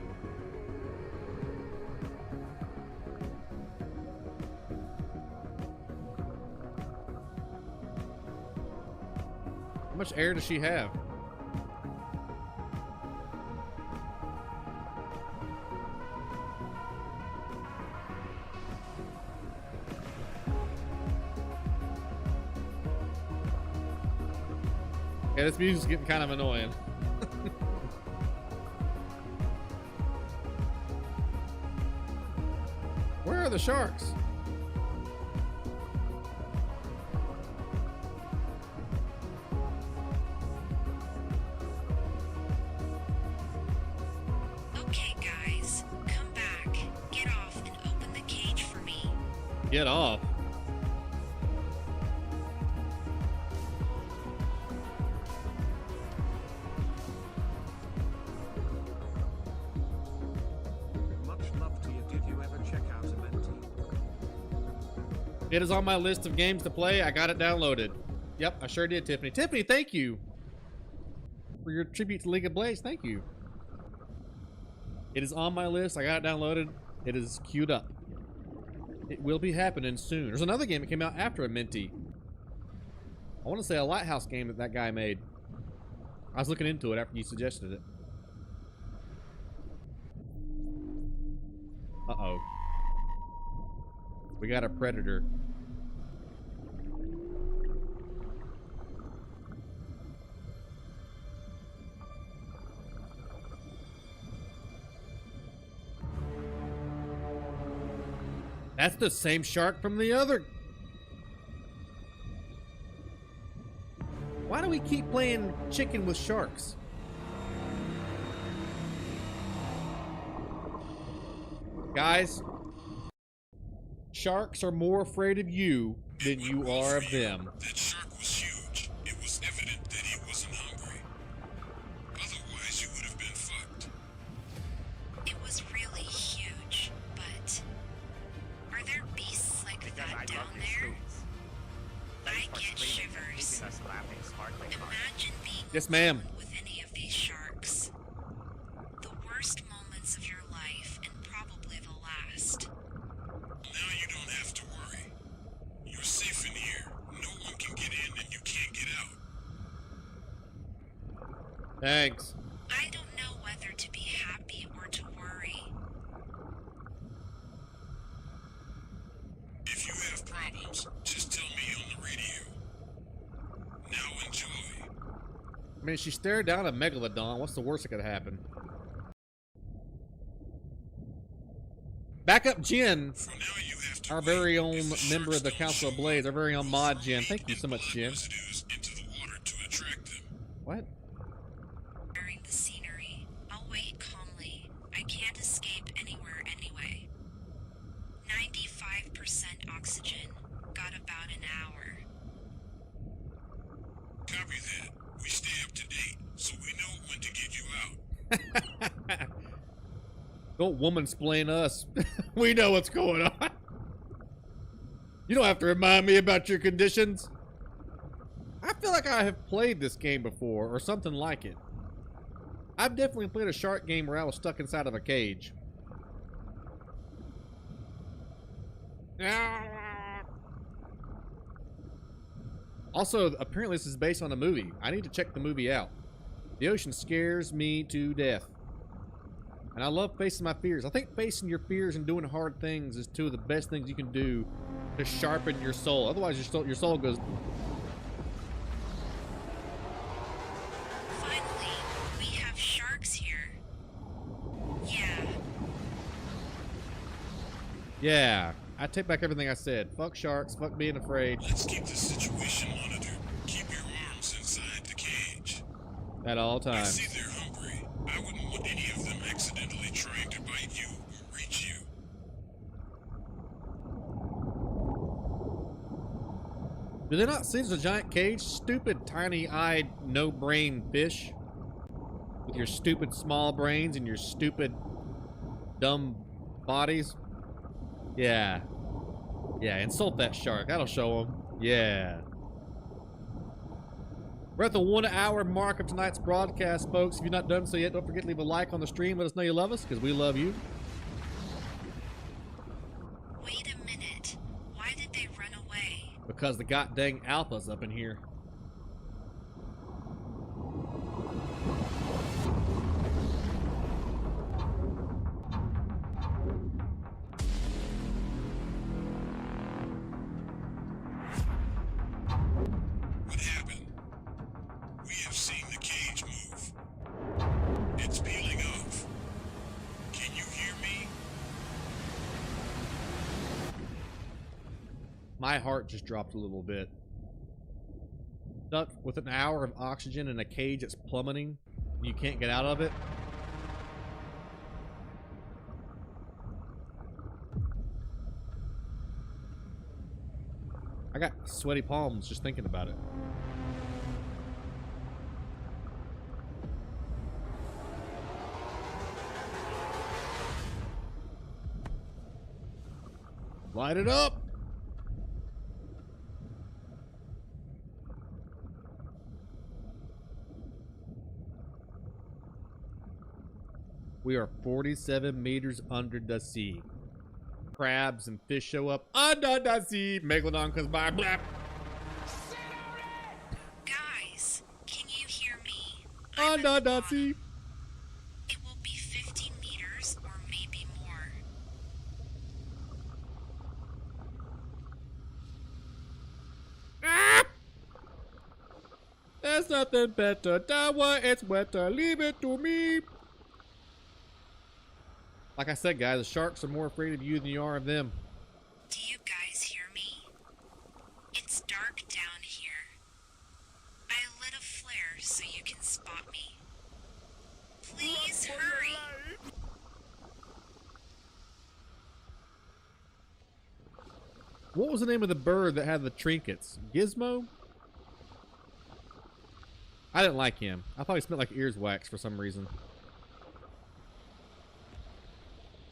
How much air does she have? Yeah, this music's getting kind of annoying. Where are the sharks? Okay, guys, come back. Get off and open the cage for me. Get off. Much love to you. Did you ever check out Amenti? It is on my list of games to play. I got it downloaded. Yep, I sure did, Tiffany. Tiffany, thank you for your tribute to League of Blades. Thank you. It is on my list. I got it downloaded. It is queued up. It will be happening soon. There's another game that came out after Amenti. I want to say a Lighthouse game that that guy made. I was looking into it after you suggested it. Uh-oh. We got a predator. That's the same shark from the other. Why do we keep playing chicken with sharks? Guys, sharks are more afraid of you than you are of them. That shark was huge. It was evident that he wasn't hungry. Otherwise, you would have been fucked. It was really huge, but are there beasts like Because that I down love your there? suits. I Thanks for get cleaning, shivers. keeping us laughing sparkling hard. Imagine being Yes, ma'am. alone with any of these sharks. The worst moments of your life and probably the last. Now you don't have to worry. You're safe in here. No one can get in and you can't get out. Thanks. I don't know whether to be happy or to worry. If you have problems, just tell me on the radio. Now enjoy. I mean, she stared down a megalodon. What's the worst that could happen? Backup Jen, For now you have to our wait. very own If the member of the sharks Council don't of Blades, our very own show mod up, Jen. Thank you so much, put Jen. residues into the water to attract them. What? During the scenery, I'll wait calmly. I can't escape anywhere anyway. 95% oxygen. Got about an hour. Copy that. We stay up to date, so we know when to get you out. Don't woman-splain us. We know what's going on. You don't have to remind me about your conditions. I feel like I have played this game before, or something like it. I've definitely played a shark game where I was stuck inside of a cage. Also, apparently this is based on a movie. I need to check the movie out. The ocean scares me to death. And I love facing my fears. I think facing your fears and doing hard things is two of the best things you can do to sharpen your soul. Otherwise, your soul goes... Finally, we have sharks here. Yeah. Yeah, I take back everything I said. Fuck sharks, fuck being afraid. Let's keep the situation monitored. Keep your arms inside the cage. At all I times. see they're hungry. I wouldn't want any of them accidentally trying to bite you or reach you. Do they not see there's a giant cage? Stupid, tiny-eyed, no-brain fish. With your stupid small brains and your stupid, dumb bodies. Yeah. Yeah, insult that shark. That'll show them. Yeah. We're at the 1 hour mark of tonight's broadcast, folks. If you've not done so yet, don't forget to leave a like on the stream. Let us know you love us, because we love you. Wait a minute. Why did they run away? Because the god dang alpha's up in here. What happened? We have seen the cage move. It's peeling off. Can you hear me? My heart just dropped a little bit. Stuck with an hour of oxygen in a cage that's plummeting, and you can't get out of it. I got sweaty palms just thinking about it. Light it up! We are 47 meters under the sea. Crabs and fish show up under the sea. Megalodon comes by. Blap. Guys, can you hear me? Under the sea. It will be 50 meters or maybe more. Ah! There's nothing better. That way it's wetter. Leave it to me. Like I said, guys, the sharks are more afraid of you than you are of them. Do you guys hear me? It's dark down here. I lit a flare so you can spot me. Please hurry. What was the name of the bird that had the trinkets? Gizmo? I didn't like him. I thought he smelled like ears wax for some reason.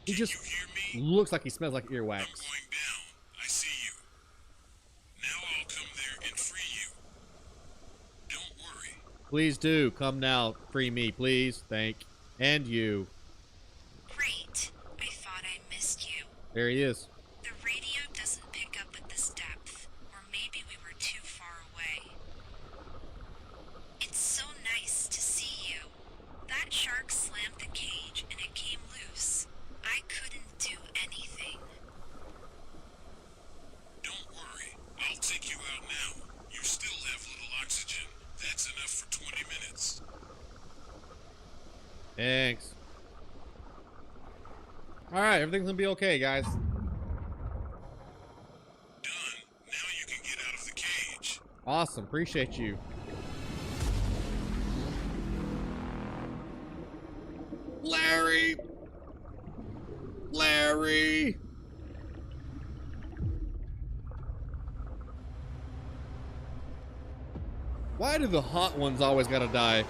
He just looks like he smells like earwax. I'm going down. I see you. Now I'll come there and free you. Don't worry. Please do. Come now. Free me, please. Thank. And you. Great. I thought I missed you. There he is. The radio doesn't pick up at this depth, or maybe we were too far away. It's so nice to see you. That shark slammed the cage and it came loose. I couldn't do anything. Don't worry. I'll take you out now. You still have little oxygen. That's enough for 20 minutes. Thanks. Alright, everything's gonna be okay, guys. Done. Now you can get out of the cage. Awesome. Appreciate you. Larry! Larry! Why do the hot ones always gotta die?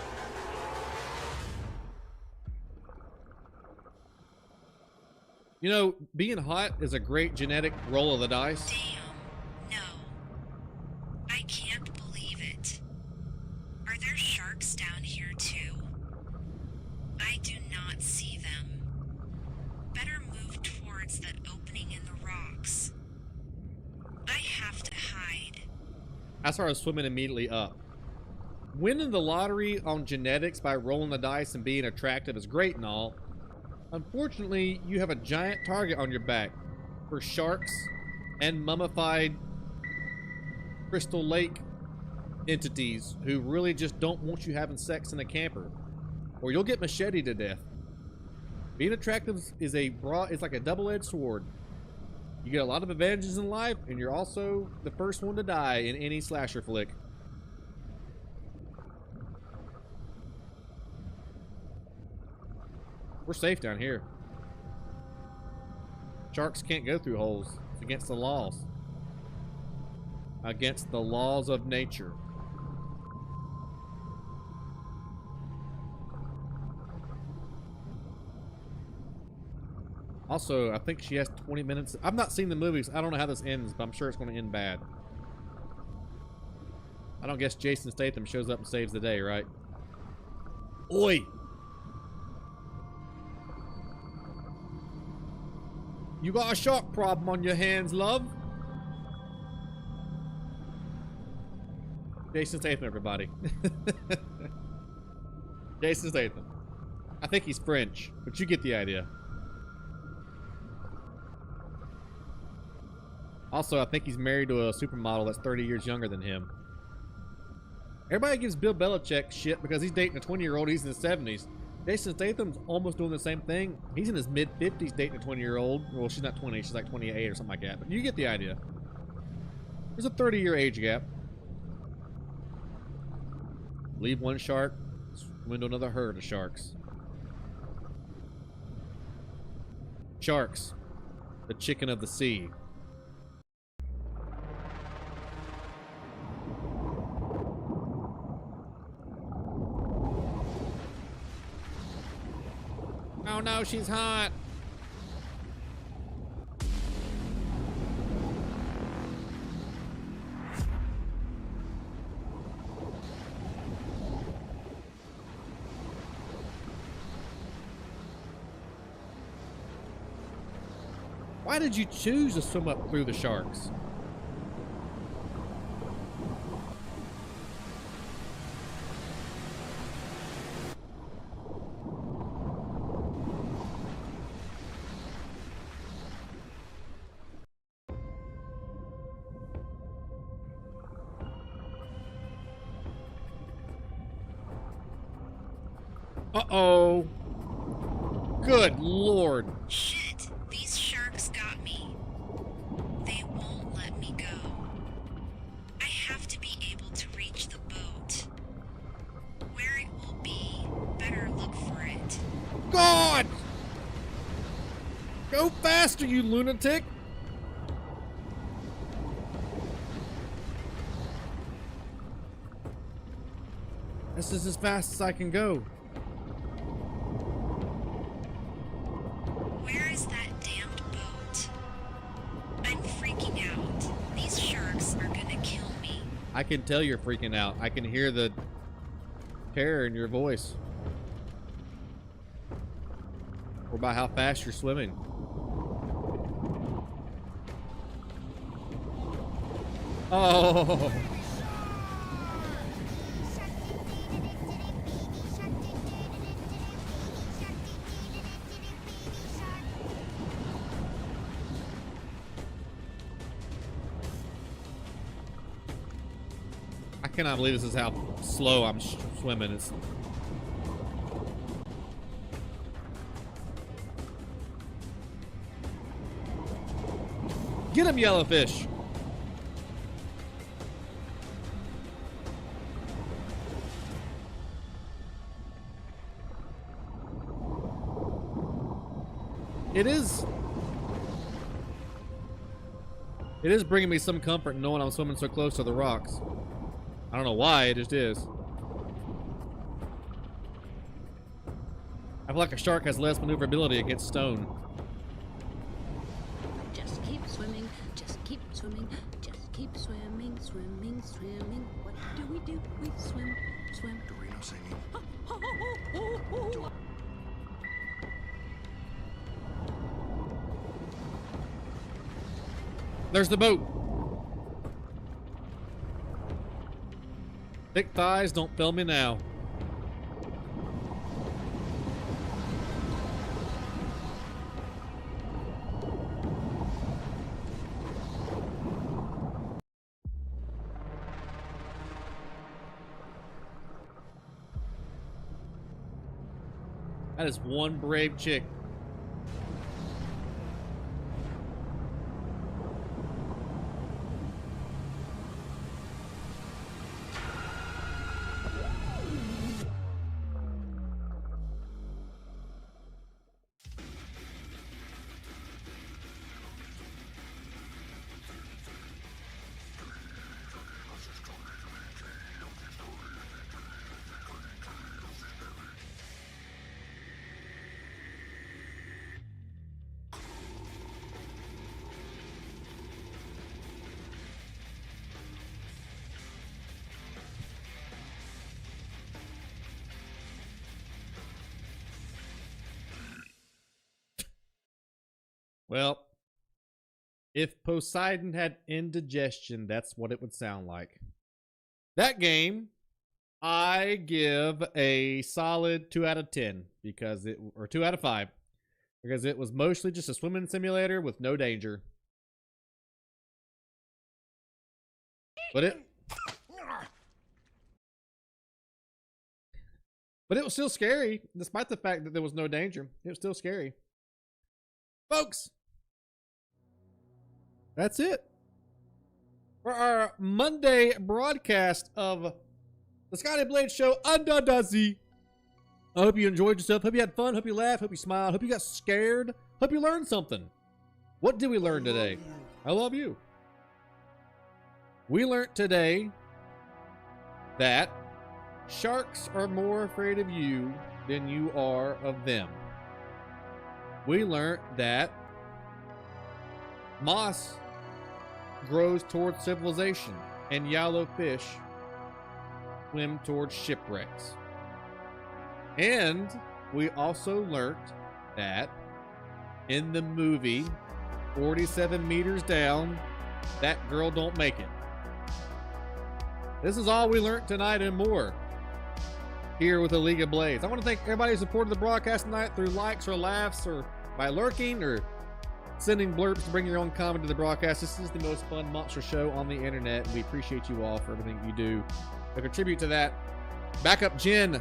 You know, being hot is a great genetic roll of the dice. Damn. No. I can't believe it. Are there sharks down here too? I do not see them. Better move towards that opening in the rocks. I have to hide. I started swimming immediately up. Winning the lottery on genetics by rolling the dice and being attractive is great and all. Unfortunately, you have a giant target on your back for sharks and mummified Crystal Lake entities who really just don't want you having sex in a camper, or you'll get macheted to death. Being attractive is it's like a double-edged sword. You get a lot of advantages in life, and you're also the first one to die in any slasher flick. We're safe down here. Sharks can't go through holes. It's against the laws. Against the laws of nature. Also, I think she has 20 minutes. I've not seen the movies. I don't know how this ends, but I'm sure it's going to end bad. I don't guess Jason Statham shows up and saves the day, right? Oi! You got a shark problem on your hands, love? Jason Statham, everybody. Jason Statham. I think he's French, but you get the idea. Also, I think he's married to a supermodel that's 30 years younger than him. Everybody gives Bill Belichick shit because he's dating a 20-year-old. He's in his 70s. Jason Statham's almost doing the same thing. He's in his mid-50s dating a 20-year-old. Well, she's not 20. She's like 28 or something like that. But you get the idea. There's a 30-year age gap. Leave one shark, swim into another herd of sharks. Sharks. The chicken of the sea. Oh no, she's hot. Why did you choose to swim up through the sharks? Uh-oh. Good Lord. Shit, these sharks got me. They won't let me go. I have to be able to reach the boat. Where it will be, better look for it. God! Go faster, you lunatic! This is as fast as I can go. Where is that damned boat? I'm freaking out. These sharks are gonna kill me. I can tell you're freaking out. I can hear the terror in your voice. Or by how fast you're swimming. Oh! I cannot believe this is how slow I'm swimming. It's... Get him, yellowfish! It is bringing me some comfort knowing I'm swimming so close to the rocks. I don't know why, it just is. I feel like a shark has less maneuverability against stone. Just keep swimming, just keep swimming, just keep swimming, swimming, swimming. What do? We swim, swim. Dorino singing. There's the boat. Thick thighs, don't fail me now. That is one brave chick. Well, if Poseidon had indigestion, that's what it would sound like. That game, I give a solid 2 out of 10 or 2 out of 5 because it was mostly just a swimming simulator with no danger. But it was still scary, despite the fact that there was no danger. It was still scary. Folks, that's it for our Monday broadcast of the Scotty Blade Show under Dazi. I hope you enjoyed yourself. Hope you had fun. Hope you laughed. Hope you smiled. Hope you got scared. Hope you learned something. What did we learn today? I love you. We learned today that sharks are more afraid of you than you are of them. We learned that moss grows towards civilization and yellow fish swim towards shipwrecks. And we also learned that in the movie 47 Meters Down, that girl don't make it. This is all we learned tonight and more here with the League of Blades. I want to thank everybody who supported the broadcast tonight through likes or laughs or by lurking or sending blurbs to bring your own comment to the broadcast. This is the most fun monster show on the internet, and we appreciate you all for everything you do to contribute to that. Backup Jen,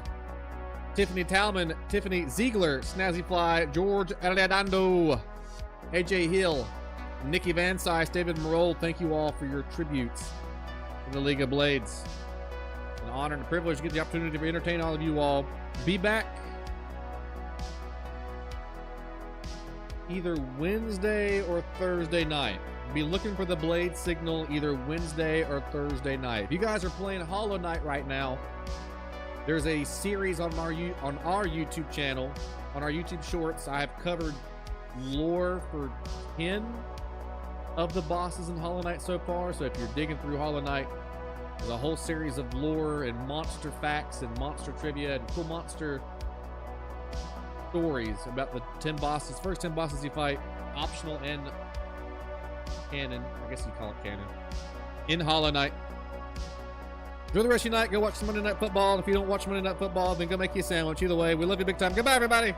Tiffany Talman, Tiffany Ziegler, Snazzy Fly, George Arredondo, AJ Hill, Nikki Van Sice, David Marold, thank you all for your tributes to the League of Blades. An honor and a privilege to get the opportunity to entertain all of you all. Be back either Wednesday or Thursday night. Be looking for the Blade signal either Wednesday or Thursday night. If you guys are playing Hollow Knight right now, there's a series on our YouTube channel, on our YouTube Shorts. I have covered lore for 10 of the bosses in Hollow Knight so far. So if you're digging through Hollow Knight, there's a whole series of lore and monster facts and monster trivia and cool monster stories about the 10 bosses. First 10 bosses you fight, optional and canon. I guess you call it canon. In Hollow Knight. Enjoy the rest of your night. Go watch some Monday Night Football. If you don't watch Monday Night Football, then go make you a sandwich. Either way, we love you big time. Goodbye, everybody.